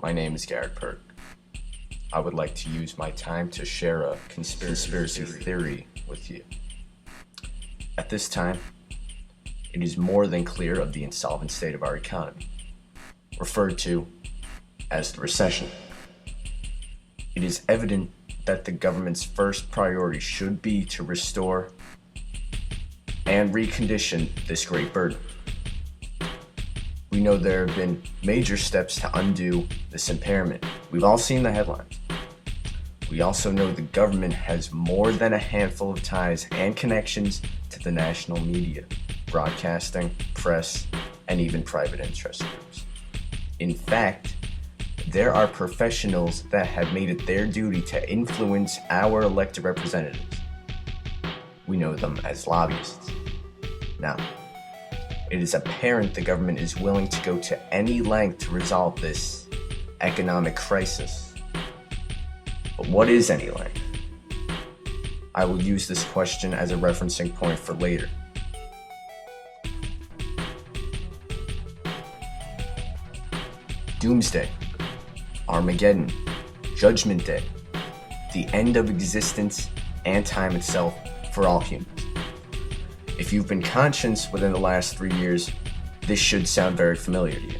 My name is Garrett Pergue. I would like to use my time to share a conspiracy theory with you. At this time, it is more than clear of the insolvent state of our economy, referred to as the recession. It is evident that the government's first priority should be to restore and recondition this great burden. We know there have been major steps to undo this impairment. We've all seen the headlines. We also know the government has more than a handful of ties and connections to the national media, broadcasting, press, and even private interest groups. In fact, there are professionals that have made it their duty to influence our elected representatives. We know them as lobbyists. Now, it is apparent the government is willing to go to any length to resolve this economic crisis. But what is any length? I will use this question as a referencing point for later. Doomsday, Armageddon, Judgment Day, the end of existence and time itself for all humans. If you've been conscious within the last 3 years, this should sound very familiar to you.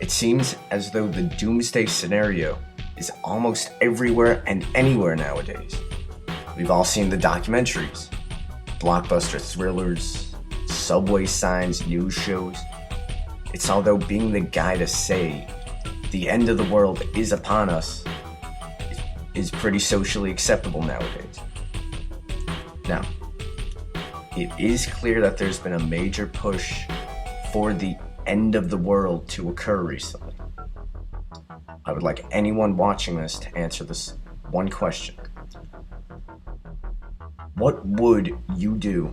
It seems as though the doomsday scenario is almost everywhere and anywhere nowadays. We've all seen the documentaries, blockbuster thrillers, subway signs, news shows. It's although being the guy to say the end of the world is upon us is pretty socially acceptable nowadays. Now, it is clear that there's been a major push for the end of the world to occur recently. I would like anyone watching this to answer this one question. What would you do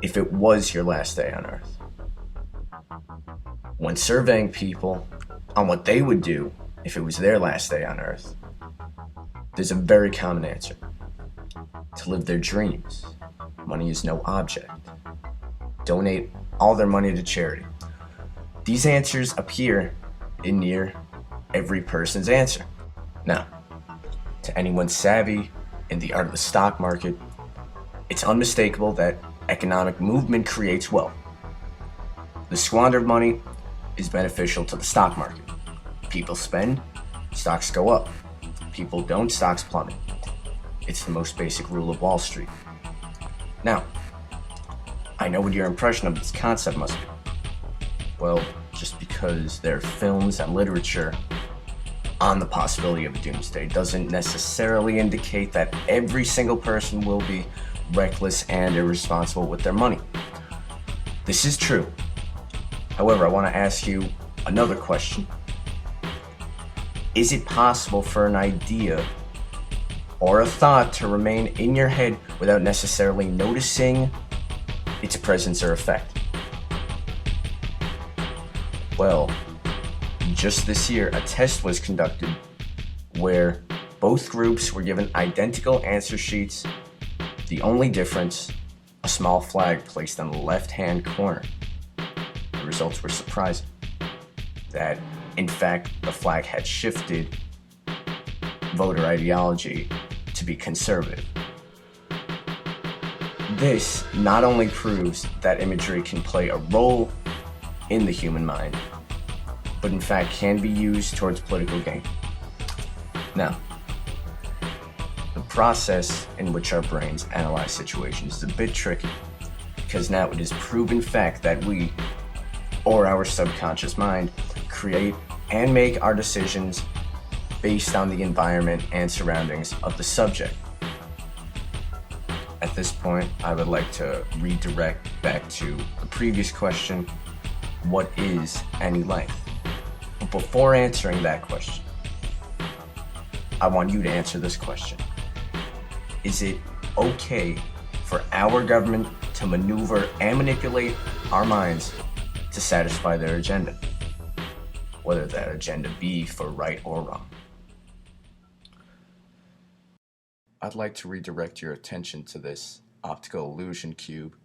if it was your last day on Earth? When surveying people on what they would do if it was their last day on Earth, there's a very common answer. To live their dreams. Money is no object. Donate all their money to charity. These answers appear in near every person's answer. Now, to anyone savvy in the art of the stock market, it's unmistakable that economic movement creates wealth. The squander of money is beneficial to the stock market. People spend, stocks go up. People don't, stocks plummet. It's the most basic rule of Wall Street. Now, I know what your impression of this concept must be. Well, just because there are films and literature on the possibility of a doomsday doesn't necessarily indicate that every single person will be reckless and irresponsible with their money. This is true. However, I want to ask you another question. Is it possible for an idea or a thought to remain in your head without necessarily noticing its presence or effect? Well, just this year, a test was conducted where both groups were given identical answer sheets. The only difference, a small flag placed on the left-hand corner. The results were surprising. That, in fact, the flag had shifted voter ideology to be conservative. This not only proves that imagery can play a role in the human mind, but in fact can be used towards political gain. Now, the process in which our brains analyze situations is a bit tricky, because now it is proven fact that we, or our subconscious mind, create and make our decisions based on the environment and surroundings of the subject. At this point, I would like to redirect back to the previous question, what is any length? But before answering that question, I want you to answer this question. Is it okay for our government to maneuver and manipulate our minds to satisfy their agenda? Whether that agenda be for right or wrong. I'd like to redirect your attention to this optical illusion cube,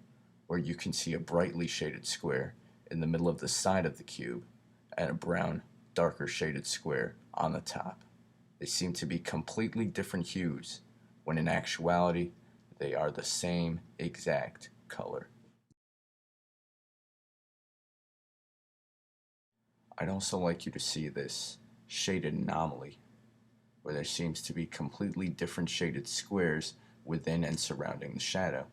where you can see a brightly shaded square in the middle of the side of the cube and a brown darker shaded square on the top. They seem to be completely different hues, when in actuality, they are the same exact color. I'd also like you to see this shaded anomaly, where there seems to be completely different shaded squares within and surrounding the shadow.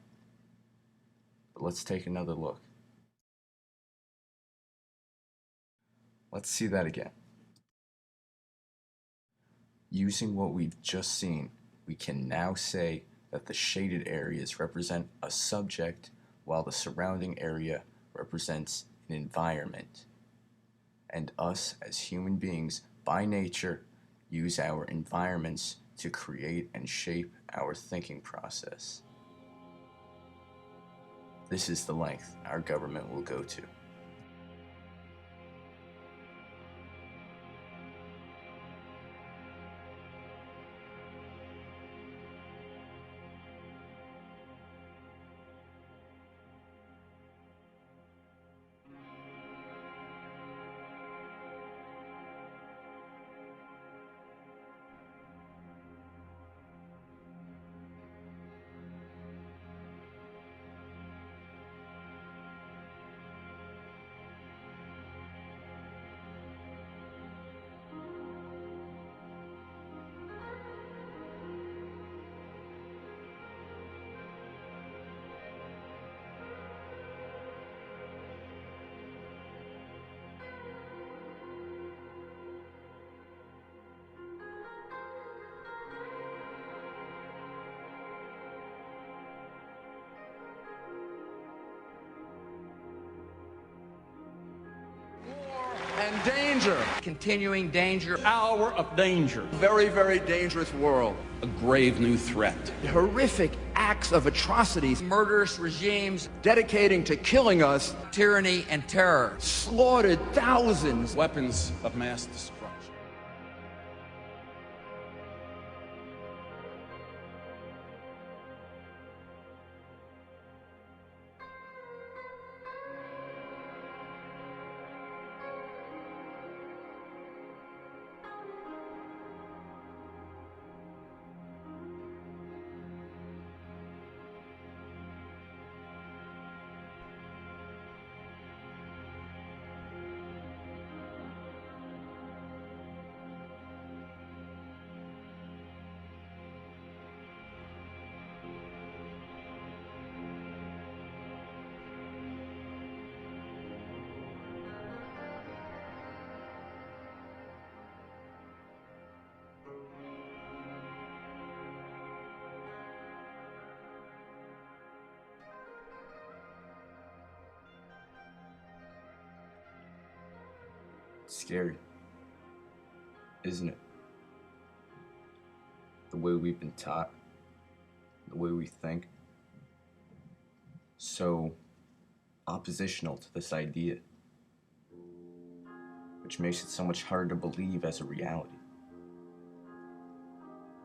But let's take another look. Let's see that again. Using what we've just seen, we can now say that the shaded areas represent a subject while the surrounding area represents an environment. And us as human beings, by nature, use our environments to create and shape our thinking process. This is the length our government will go to. And danger. Continuing danger. Hour of danger. Very, very dangerous world. A grave new threat. Horrific acts of atrocities. Murderous regimes. Dedicating to killing us. Tyranny and terror. Slaughtered thousands. Weapons of mass destruction. Scary, isn't it? The way we've been taught, the way we think, so oppositional to this idea, which makes it so much harder to believe as a reality.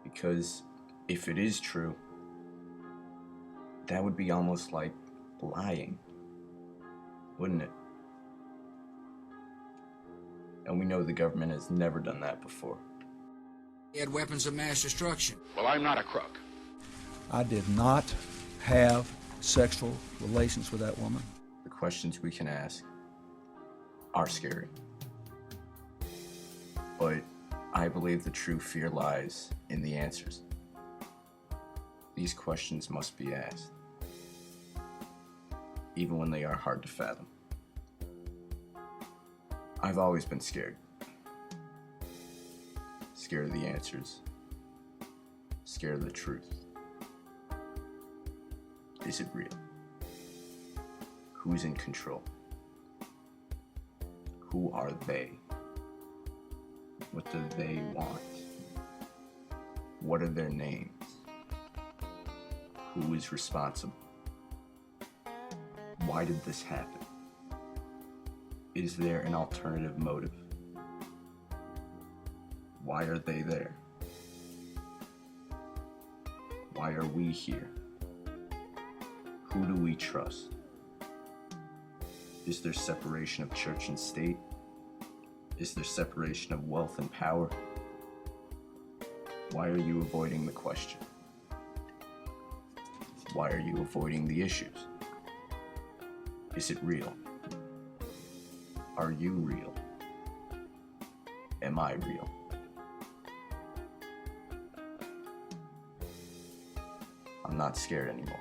Because if it is true, that would be almost like lying, wouldn't it? And we know the government has never done that before. He had weapons of mass destruction. Well, I'm not a crook. I did not have sexual relations with that woman. The questions we can ask are scary. But I believe the true fear lies in the answers. These questions must be asked, even when they are hard to fathom. I've always been scared. Scared of the answers. Scared of the truth. Is it real? Who's in control? Who are they? What do they want? What are their names? Who is responsible? Why did this happen? Is there an alternative motive? Why are they there? Why are we here? Who do we trust? Is there separation of church and state? Is there separation of wealth and power? Why are you avoiding the question? Why are you avoiding the issues? Is it real? Are you real? Am I real? I'm not scared anymore.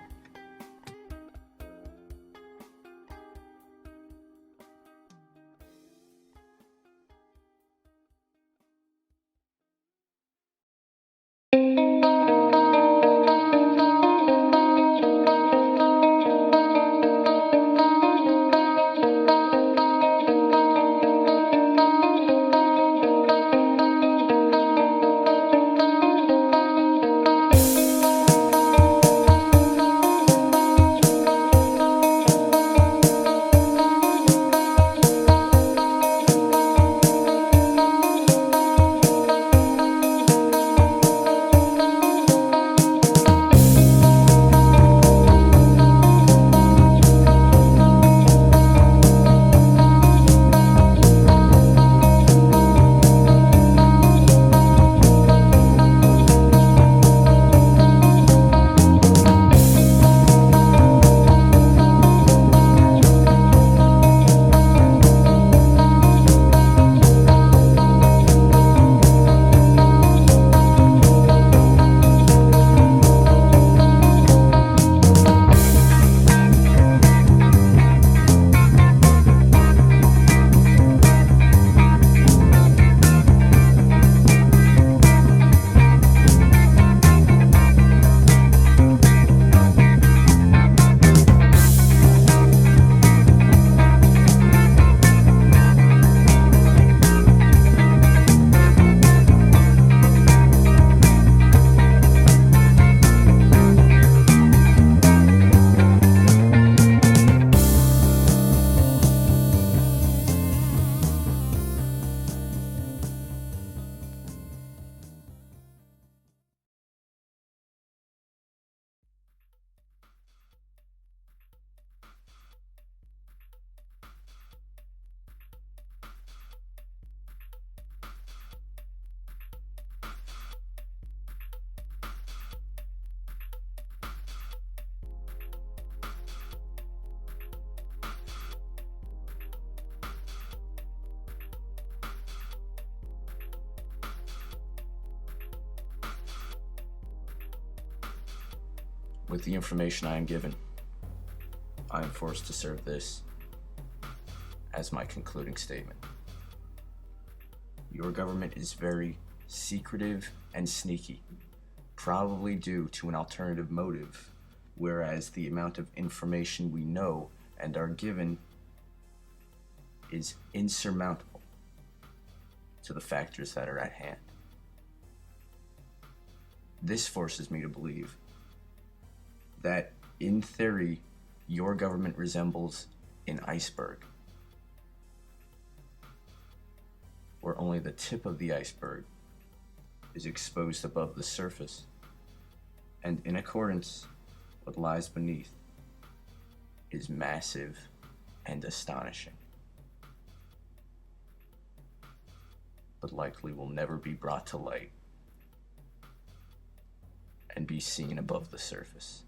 With the information I am given, I am forced to serve this as my concluding statement. Your government is very secretive and sneaky, probably due to an alternative motive, whereas the amount of information we know and are given is insurmountable to the factors that are at hand. This forces me to believe that, in theory, your government resembles an iceberg, where only the tip of the iceberg is exposed above the surface, and in accordance with what lies beneath is massive and astonishing, but likely will never be brought to light and be seen above the surface.